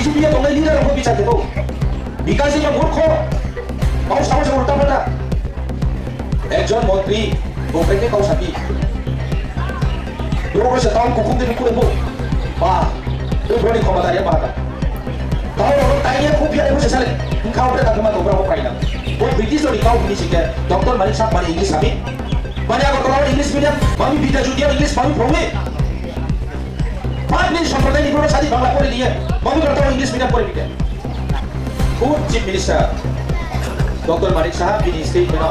পৃথিবীতে তোমরা লিডার হবো বিচার দেবো বিকাশিকা মূর্খ কাউ সাহসে উল্টা পাল্টা একজন মন্ত্রী গোপেকে কাউ সাকি রোগের তাও কুকুম দিন করে বো বা রোগী ক্ষমতারিয়া বাহাদা তাও তাইয়া খুব ফিরে বসে সালে খাওয়াতে তাকে মা তোমরা পাই না ও ব্রিটিশ লড়ি কাউ ফিনিশ কে ডক্টর মালিক সাহেব মানে ইংলিশ আমি মানে আগত ইংলিশ মিডিয়াম আমি বিদ্যা জুটিয়া ইংলিশ আমি প্রমে আপনি সম্প্রদায় নিগ্রহ সাথী বাংলা করে নিয়ে আমি কথা ইংলিশ মিডিয়াম করে দিতে খুব চিফ মিনিস্টার ডক্টর মালিক সাহেব তিনি স্টেটমেন্ট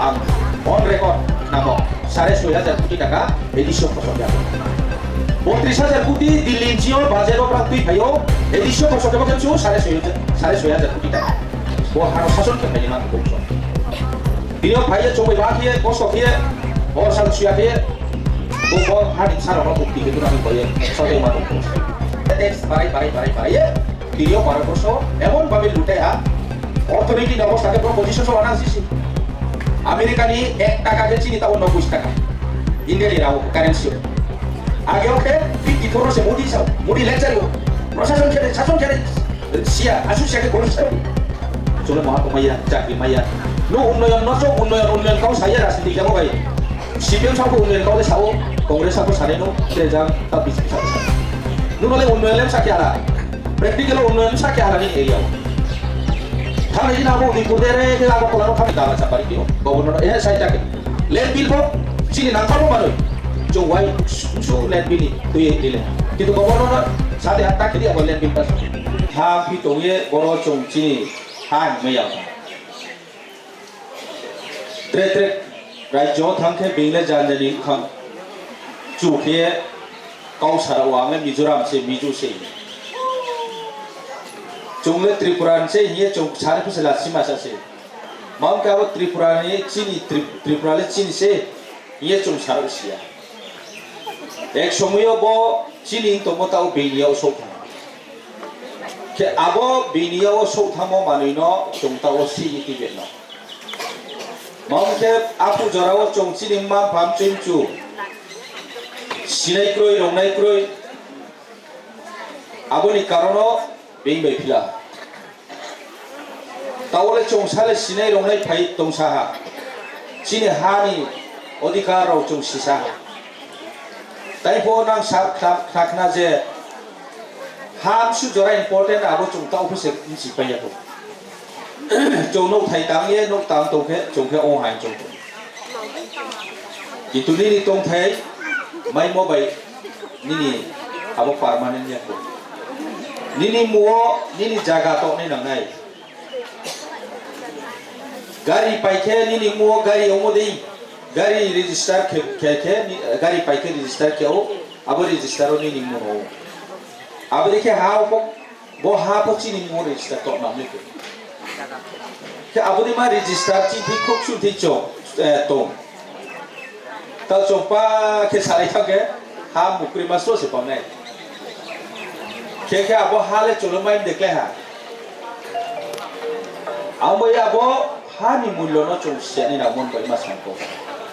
অন রেকর্ড নামক 6,500 কোটি টাকা এডিশন ফসল 32,000 কোটি দিল্লি জিও বাজেট প্রাপ্তি ভাইও এডিশন ফসল কেবল 6,500 কোটি টাকা ও হার শাসন কে ভাই মান কম দিও ভাইয়ে চোবে বাকিয়ে কষ্ট দিয়ে ও সাল সুয়া দিয়ে ও হার ইনসার ও মুক্তি কে আমি কইয়ে সবে মান কম ট্যাক্স বাড়াই দিও ভারতবর্ষ এমন ভাবে লুটায়া অর্থনৈতিক অবস্থাকে প্রপোজিশন সব আনা আসছে আমেরিকানি 1 টাকা কে চিনি তাও 90 টাকা ইন্ডিয়ানি রাও কারেন্সি আগে ওকে পিটি থরসে মোদি লেকচার প্রশাসন কে শাসন কে সিয়া আসুসিয়া কে কোন সাহেব চলে মহাকুমাইয়া চাকরি মাইয়া নো উন্নয়ন নজো উন্নয়ন কাউ সাইয়া রাজনীতি যাবো ভাই সিপিএম সাহেব উন্নয়ন কাউ সাও কংগ্রেস সাহেব সারেনো তেজাং তা বিজেপি সাহেব নুনলে উন্নয়ন সাকি আরা প্র্যাকটিক্যাল উন্নয়ন সাকি আরা নি এরিয়া थाने जी नामो दिपुदे रे के आगो कोलानो खामि दाला चापारि दियो गवर्नर ए साइटाके लेट बिल को चिनि नांखाबो मानो जो वाइ सु लेट बिल तुये दिले किन्तु गवर्नर सादे हाता खिदि आबो लेट बिल पास हा फि तोये बरो चों चिनि हा मैया त्रे राज्य थांखे बेंगले जानजनि खां जुखे काउसारा वांगे मिजोराम से मिजो से चोंगले त्रिपुरा से ये चोंग सारे कुछ लासी मासा से मांग क्या वो त्रिपुरा ने त्रिपुरा ले चीनी से ये चोंग सारे सिया एक समय वो चीनी तो मताओ बेनिया वो सोता के अब बेनिया वो सोता मो मानी ना चोंग ताओ सी इति बेना मांग के आपु जरा वो चोंग चीनी मां पाम चेंचू सिनाई क्रोई रोंगनाई क्रोई अब नि कारणो बें बैफिला तावले चोंसाले सिनाई रोंनाय फाइ दंसाहा चिनि हानि अधिकार राव चोंसिसा ताइफो नां साब खाखना जे हाम सु जरा इम्पोर्टेंट आबो चोंता अफिसे मिसि पायाखौ चोंनो थाइ तांगे नो तां तोखे चोंखे ओ हाय चोंखे किन्तु नि तों थाइ माइ मोबाइ निनि आबो पार्मानेंट याखौ निनी मुओ निनी जागा तो नहीं नंगाई गाड़ी पाइके निनी मुओ गाड़ी ओमोदे गाड़ी रजिस्टर के गाड़ी पाइके रजिस्टर के ओ अब रजिस्टर निनी मुओ अब देखे हाउ वो हाउ चिनी मुओ रजिस्टर तो नाम लेके के अब दे मा रजिस्टर ची थी खूब सु थी चो तो तल चोपा के सारे थके हा मुकरी मासो से पाने क्या अब हाले चलो माइन देखले हा अब ये अब हानि मूल्य न चौंसिया नि ना मन बाय मासान को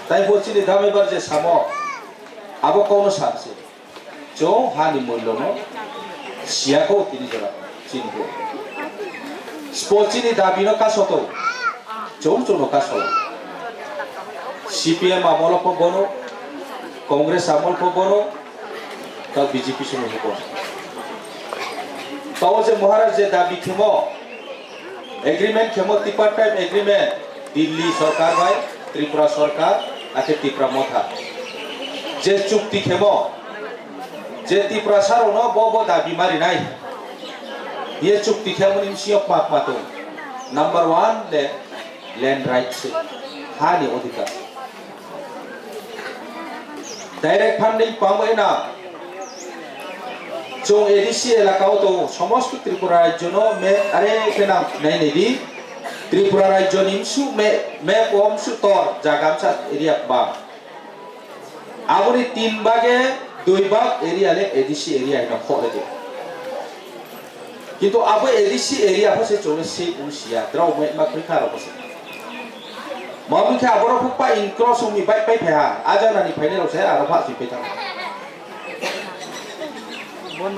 ताई होची नि धामे बार जे सामो अब कौन सानसे जो हानि मूल्य न सिया को तिनि जरा चिनि को स्पोर्ट्स नि दाबि न कासतो चौं न कासो सीपीएम आमल को बनो कांग्रेस आमल को बनो ता बीजेपी से को ताओ जे महाराज जे दाबी खेमो एग्रीमेंट खेमो तिपार टाइम एग्रीमेंट दिल्ली सरकार भाई त्रिपुरा सरकार आके त्रिपुरा मथा जे चुक्ति खेमो जे त्रिपुरा सारो न बो दाबी मारि नाय ये चुक्ति खेमो निसियो पाप मातो नंबर 1 ले लैंड राइट से हानि अधिकार डायरेक्ट फंडिंग पावे ना जो एडीसी एलाकाओ तो समस्त त्रिपुरा राज्य नो में अरे के नाम नहीं दी त्रिपुरा राज्य निमसु में कमसु तोर जागामसा एरिया बा आबोनि 3 भागे 2 भाग एरिया ले एडीसी एरिया है ना खोले दे किंतु अब एडीसी एरिया फसे चोने से उसिया द्राव में मा खैखा रो बसे माबि के आबरो फपा इनक्रॉस उमि बाय बाय फेहा आजानानि फाइने रो से आरो फा सिपेता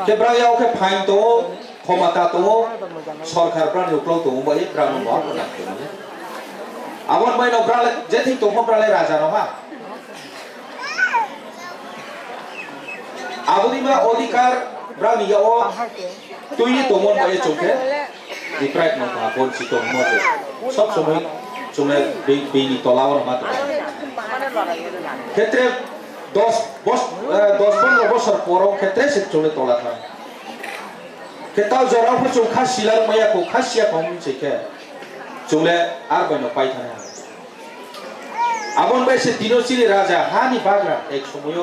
के ब्रायाव के फाइन तो ক্ষমতা তো সরকার প্রাণ উকলাও তো বাই প্রাণ মহা নাকি আবার মাইনো প্রালে যেথি তো প্রালে রাজা নমা আবদিমা অধিকার ব্রামিয়াও তুই তোমন বাই চোখে ডিপ্রাইট নতা বলছি তো মজে সব সময় চুমে বেনি তলাওয়ার মাত্র ক্ষেত্রে 10-15 বছর পরও ক্ষেত্রে সে চলে তোলা হয় ক্ষেত্রাও জরাও চৌখা শিলার মাইয়াকে খাসিয়া কম চেখে চলে আর বাইনো পাই থাকে আবন বাই সে দিনচিরি রাজা হানি বাগরা এক সময়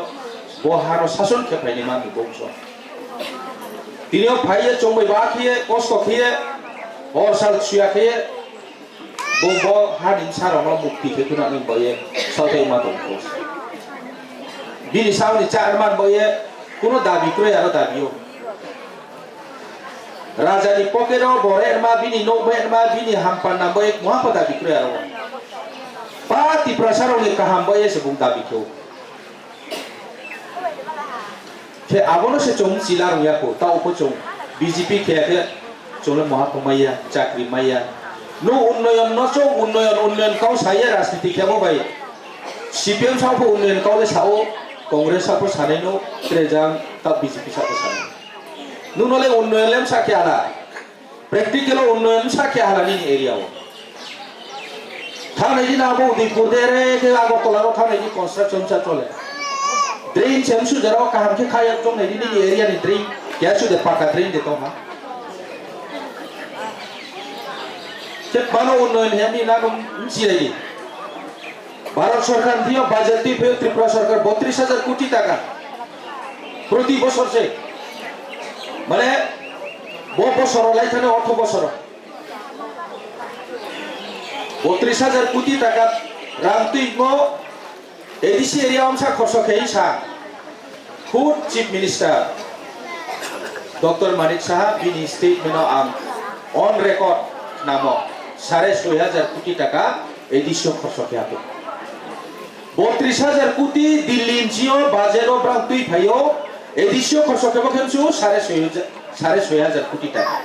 বহার শাসন খেপাইনি মানি বংশ তিনিও ভাইয়ে চম্বই বা খেয়ে কষ্ট খেয়ে অরসাল ছুয়া খেয়ে বব হানিম সারানো মুক্তি খেকুনানি বয়ে সাউথাই মা দংস বিনি সাউনি চারমান বয়ে কোনো দাবি করে আর দাবিও রাজানি পকেরও বরের মা বিনি নবের মা বিনি হামপান না বয়ে মহাপা দাবি করে আর পাতি প্রসারণে কাহাম বয়ে সে বুং দাবি কেউ সে আবনো সে চং চিলা রুয়াকো তাও উপচং বিজেপি খেয়ে চলে মহাপমাইয়া চাকরি মাইয়া নো উন্নয়ন নচ উন্নয়ন কাউ সাইয়া রাজনীতি খেবো ভাই সিপিএম সাপো উন্নয়ন কাউলে সাও কংগ্রেস সাপো সানে নো ট্রেজাং তা বিজেপি সাপো সানে নো নলে উন্নয়ন লেম সাকে আলা প্র্যাকটিক্যাল উন্নয়ন সাকে আলা নি এরিয়াও থানে দিন আবো উদয়পুর দেরে কে আগরতলারও থানে দি কনস্ট্রাকশন চা চলে ড্রেন চেমসু যারাও কাহামকে খায় একদম এই দিন এরিয়া নি ড্রেন ক্যাচু দে পাকা ড্রেন দে তো হা বানো উন্নয়ন হেমি নাগম চিরাই ভারত সরকার দিয়ে বাজেট দিয়ে ত্রিপুরা সরকার 32,000 কোটি টাকা প্রতি বছর সে মানে বছর লাইখানে অর্থ বছর 32,000 কোটি টাকা রামতুইগ এডিসি এরিয়া অংশা খরচ খেয়ে সা food chief minister doctor Manik Saha বিনি স্টেটমেন্ট আম অন রেকর্ড নামক 6,500 কোটি টাকা এডিশন খরচ খেয়ে 32,000 কোটি দিল্লি জিও বাজেরও প্রান্তুই ভাইও এডিশন খরচ খেয়ে খেমছু 6,500 কোটি টাকা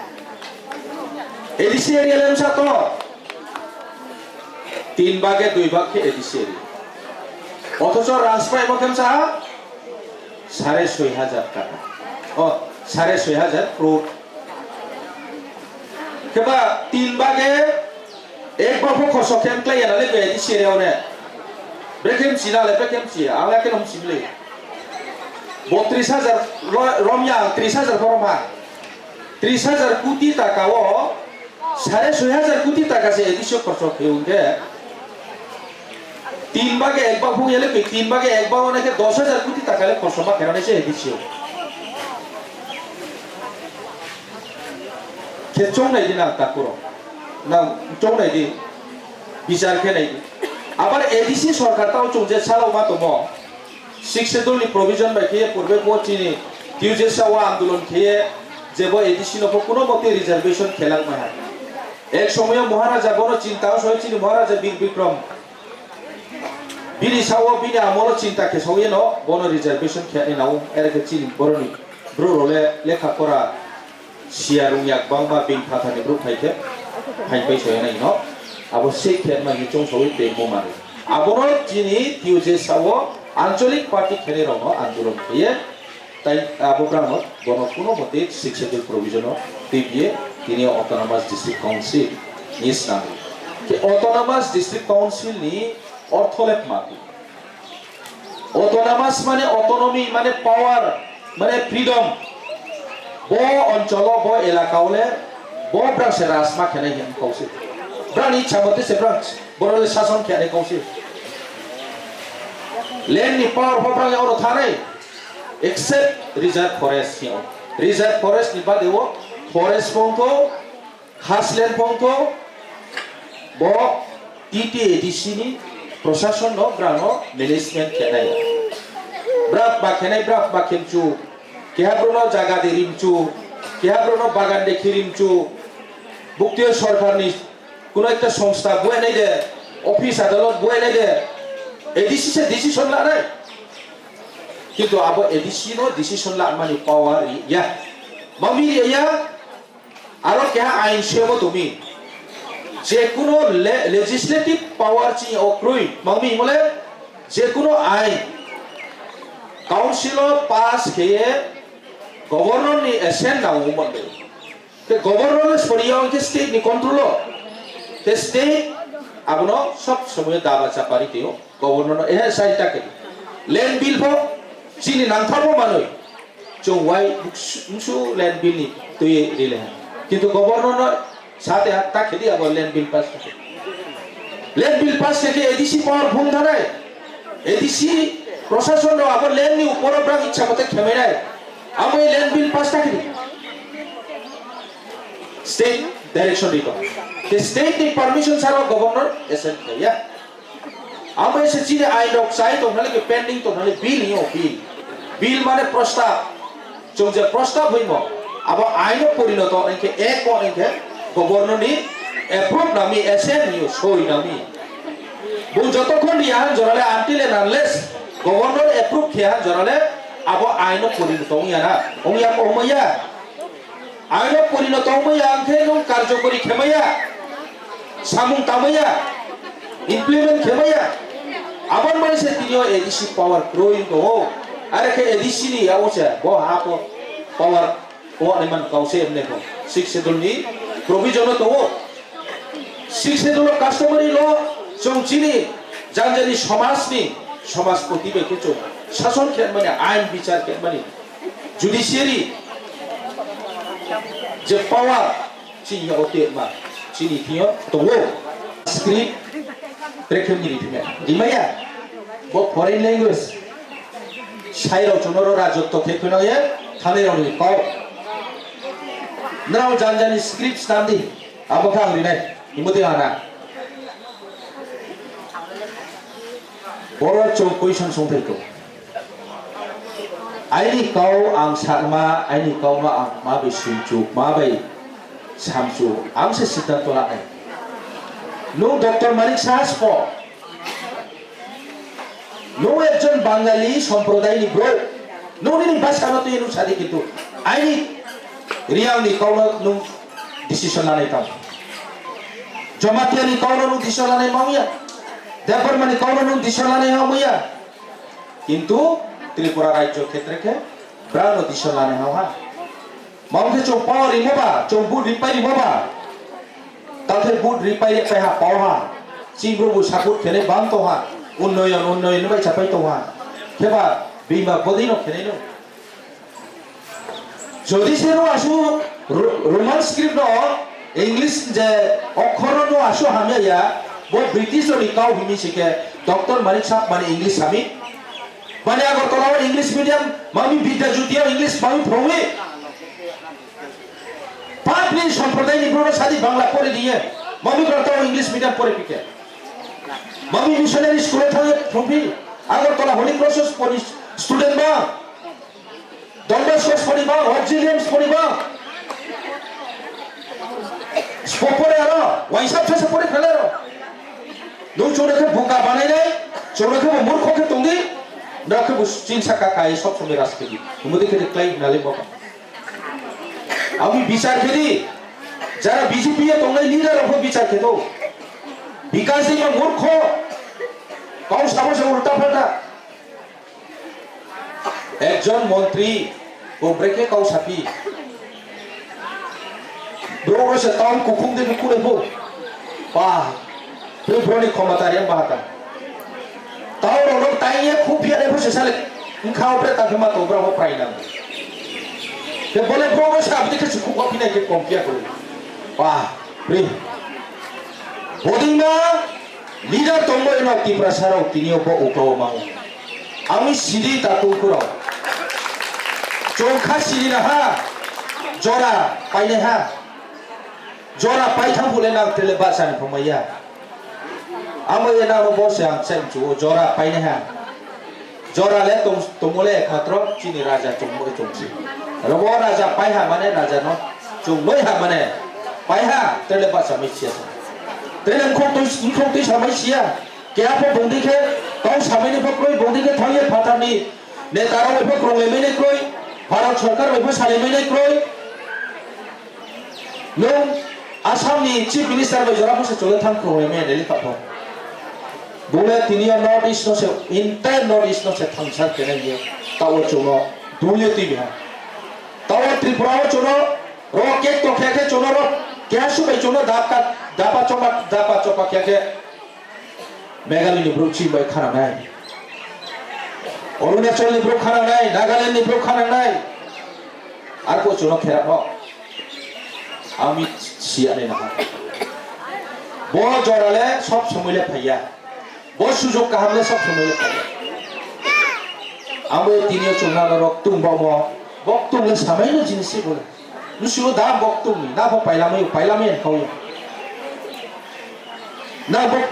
এডিসি এরিয়া লেমসা তো 3 ভাগে 2 ভাগ কে এডিসি এরিয়া অথচ রাজপাই খেমসা 6,500 টাকা ও 6,500 ক্রোড় কেবা 3 ভাগে এক বাফো খরচ খেমক্লাই নালে এডিসি এরিয়া নে ব্রেকেম সিনালে ব্রেকেম সি আলা কেন সিমলে 32,000 রমিয়া 30,000 ফরমা 30,000 কোটি টাকা ও 6,500 কোটি টাকা সে এডিশন খরচ খেউকে 3 ভাগে 1 ভাগ হইলে 3 ভাগে 1 ভাগ অনেকে 10,000 কোটি টাকা লে খরচ বা কেন সে এডিশন কে চং নাই দিনা তাকুরো না চং নাই দি বিচার খে নাই আবার এডিসি সরকার তাও চংজে সালাও মা তোম 6 শিডিউল নি প্রভিশন বাকি পূর্বে পচিনি টিউজে সাওয়া আন্দোলন খেয়ে যেব এডিসি নফ কোনো মতে রিজার্ভেশন খেলার মা এক সময় মহারাজা বড় চিন্তাও হয়েছিল মহারাজা বীর বিক্রম বিনি সাওয়া বিনি আমল চিন্তা কে সইয়ে ন বন রিজার্ভেশন খেয়ে নাও এরকে চিন বড়নি ব্রো রলে লেখা করা সিয়ারুং yak bangba bin phathani bro phaike phaipai soyana no abo sei khetma ni chong soi te momare abono jini tiuje sawo আঞ্চলিক পার্টি খেলে রং আন্দোলন হয়ে তাই আবগ্রামত বন কোনো মতে 6 শিডিউল প্রভিশন দিয়ে তিনি অটোনমাস ডিস্ট্রিক্ট কাউন্সিল নিস নাম অটোনমাস ডিস্ট্রিক্ট কাউন্সিল নি অর্থলেখ মাপি অটোনমাস মানে অটোনমি মানে পাওয়ার মানে ফ্রিডম ব অঞ্চল ব এলাকাওলে ব ব্রাঞ্চে রাজমা খেনে হেম কৌশি ব্রাঞ্চ ইচ্ছা মতে সে ব্রাঞ্চ বড়লে শাসন খেনে কৌশি লেন নি পাওয়ার হব্রাং এওনো থানে এক্সেপ্ট রিজার্ভ ফরেস্ট হিও রিজার্ভ ফরেস্ট নি বাদেও ফরেস্ট পংকো খাসলেন পংকো ব টিটিএডিসি নি প্রশাসন ন ব্রানো ম্যানেজমেন্ট খেনাই ব্রাফ বা খেনাই ব্রাফ বা খেমচু কেহাব্রনো জায়গা দে রিমচু কেহাব্রনো বাগান দেখি রিমচু বুক্তিয় সরকার নি কোন একটা সংস্থা বয়ে নাই দে অফিস আদালত বয়ে নাই দে এডিসি সে ডিসিশন লা রে কিন্তু আবো এডিসি নো ডিসিশন লা মানে পাওয়ার ইয়া মামি ইয়া আরো কেহা আইন সেব তুমি যে কোনো লেজিসলেটিভ পাওয়ার চি অক্রুই মামি বলে যে কোনো আইন কাউন্সিল পাস খেয়ে গভর্নর নি এসেন নাও মন্ডে তে গভর্নর সরিয়াও কে স্টেট নি কন্ট্রোল তে স্টেট আবনো সব সময় দাবা চাপারি তেও গভর্নর এ সাইটা কে ল্যান্ড বিল ফো চিনি নাংথাবো মানুষ চৌয়াই মুসু ল্যান্ড বিল নি তুই রিলে কিন্তু গভর্নর সাথে তা খেদি আবার ল্যান্ড বিল পাস থাকে ল্যান্ড বিল পাস থেকে এডিসি পাওয়ার ভুল ধারায় এডিসি প্রশাসন আবার ল্যান্ড নি উপর ব্রাং ইচ্ছা মতে খেমে নাই আমি ল্যান্ড বিল পাস থাকে স্টেট ডাইরেকশন দিত the state ni permission saro governor esen ya আমি এসে চিনে আইন অক্সাই তো নালে কি পেন্ডিং তো নালে বিল নিও বিল মানে প্রস্তাব চোং যে প্রস্তাব হইম আবার আইন পরিণত একে এক একে গভর্নর নি অ্যাপ্রুভ নামি এসেন নিও সই নামি বল যতক্ষণ ইয়ান জরালে until and unless governor approve খেয়া জরালে আবার আইন পরিণত হইয়া ওময়া আইন পরিণত হইয়া আনকে কার্যকরী খেমাইয়া সামুং তামাইয়া ইমপ্লিমেন্ট খেমাইয়া আবার মানুষের তিনিও এডিসি পাওয়ার গ্রোইং তো আরে কে এডিসি নি আওছে বো হাপো পাওয়ার ও নিমান কাউসে এমনে কো সিক্স শিডিউল নি প্রভিজন তো সিক্স শিডিউল কাস্টমারি ল চৌচিনি জানজানি সমাজ প্রতিবেকে চৌ শাসন খেত মানে আইন বিচার খেত মানে জুডিশিয়ারি যে পাওয়ার চিনি ওতে মা চিনি থিও তো স্ক্রিপ্ট প্রেক্ষেপনি দিমে দিমাইয়া বো ফরেন ল্যাঙ্গুয়েজ সাইরাও চনরো রাজত্ব খেখনয়ে থানেরাवनि পাও নাও জানজানি স্ক্রিপ্ট স্টান্দি আবখা হরিনাই ইমতে আনা বড় চৌ কুইশন সংথাইको आइनि काउ आं सारमा आइनि काउमा आं माबे सुंचु माबै सामचु आं से सिद्धांत लानाय नो डॉक्टर मानिक साहस फ नो एकजन बांगाली सम्प्रदायनि ब्रो नो नि भाषा न तो एनु सादि किन्तु आइनि रियावनि काउनो नु डिसिसन लानाय ताम जमातियानि काउनो नु डिसिसन लानाय मामिया देपर माने काउनो नु डिसिसन लानाय मामिया किन्तु त्रिपुरा राज्य क्षेत्र के ब्रानो डिसिसन लानाय हावा माउंटे चौ पावर रिमोबा चौ बुड रिपाई रिमोबा ताथे बुड रिपाई पे हा पावहा चिंग्रोबु साकुट खेने बाम तो हा उन्नयन बाय चापाय तो हा केबा बिमा बदिनो खेने नो যদি সেনো আসু রোমান স্ক্রিপ্ট ন ইংলিশ যে অক্ষর ন আসু হামিয়া বো ব্রিটিশ নি কাউ হিমি শিখে ডক্টর মানিক সাহেব মানে ইংলিশ আমি মানে আগরতলার ইংলিশ মিডিয়াম মামি বিদ্যা জ্যোতিয়া ইংলিশ মামি প্রমে পাঁচনি সম্প্রদায় নিপুণ সাদি বাংলা পড়ে দিয়ে মামি করতে ইংলিশ মিডিয়াম পড়ে পিকে মামি মিশনারি স্কুলে থাকে প্রমে আগরতলা হোলি ক্রসেস পড়ি স্টুডেন্ট বা দন্ডাস পড়িবা অক্সিলিয়ামস পড়িবা স্পপরে আরো ওয়াইসাপ ছেছে পড়ে ফেলে র নু চোরকে বোকা বানাই নাই চোরকে মূর্খকে তুঙ্গি নাকে চিন সাকা কাই সব সময় রাস্তে দি মুদি কে ক্লাই নালে বকা আমি বিচার খেদি যারা বিজেপি এ তোমরা লিডার অফ বিচার খেতো বিকাশ দিবা মূর্খ কাউ সাবসে উল্টা পাল্টা একজন মন্ত্রী গোব্রেকে কাউ সাপি ব্রোরসে তাম কুকুম দে কুলে বো পা প্রিব্রনি ক্ষমতারিয়া বাহাতা তাও রোগ তাইয়ে খুব ফিয়ারে বসে সালে খাও প্রে তাকে মা তো ব্রাহ্ম প্রাই না তে বলে ব্রোরসে আপনি কে খুব কপি নাই কে কম্পিয়া করে পা প্রে বদিনা লিডার তোমরা এনো ত্রিপুরা সারাও তিনিও বো উপাও মাও আমি সিধি তাকু কুরাও চৌখা সিরি না হা জরা পাইলে হা জরা পাইথাম বলে না তেলে বাসানি ফমাইয়া আমি এনা বসে আম সেঞ্চু জরা পাইলে হা জরা লে তোমলে একমাত্র চিনি রাজা চুমরে চুমছি রব রাজা পাইহা মানে রাজা ন চুমই হা মানে পাইহা তেলে বাসা মিছিয়া তেলে খং তুই সামাইছিয়া কে আপো বন্দিকে কাউ সামাইনি ফক্রই বন্দিকে থাইয়ে ফাটানি নে তারা ওই ফক্রং এমএনএ ক্রই ভারত সরকার ওই সালেমেনে ক্রই नों आसामनि चीफ मिनिस्टार बै जरा मोनसे चले थांखौ एमे नेलि पापो बोले तिनिया नॉर्थ ईस्ट नो से इंटायर नॉर्थ ईस्ट नो से थांसार केने ये तावर चुनो दुलियो तिबिया तावर त्रिपुरा चुनो रो केक तो खेके चुनो रो क्या सुबह चुनो दापा चोपा क्या के मेघालय नि ब्रुची बाय खाना नाय अरुणाचल नि ब्रु खाना नाय नागालैंड नि ब्रु खाना नाय आर को चुनो खेरा नो आमी सिया ने ना बो जराले सब समयले फैया बो सुजोग काहामले सब समयले फैया आमो तिनियो चुना रक तुम बामो बक तुमले सामायनो जिनिसि बोले नुसियो दा बक तुमनि ना बक पाइलामे खायो ना बक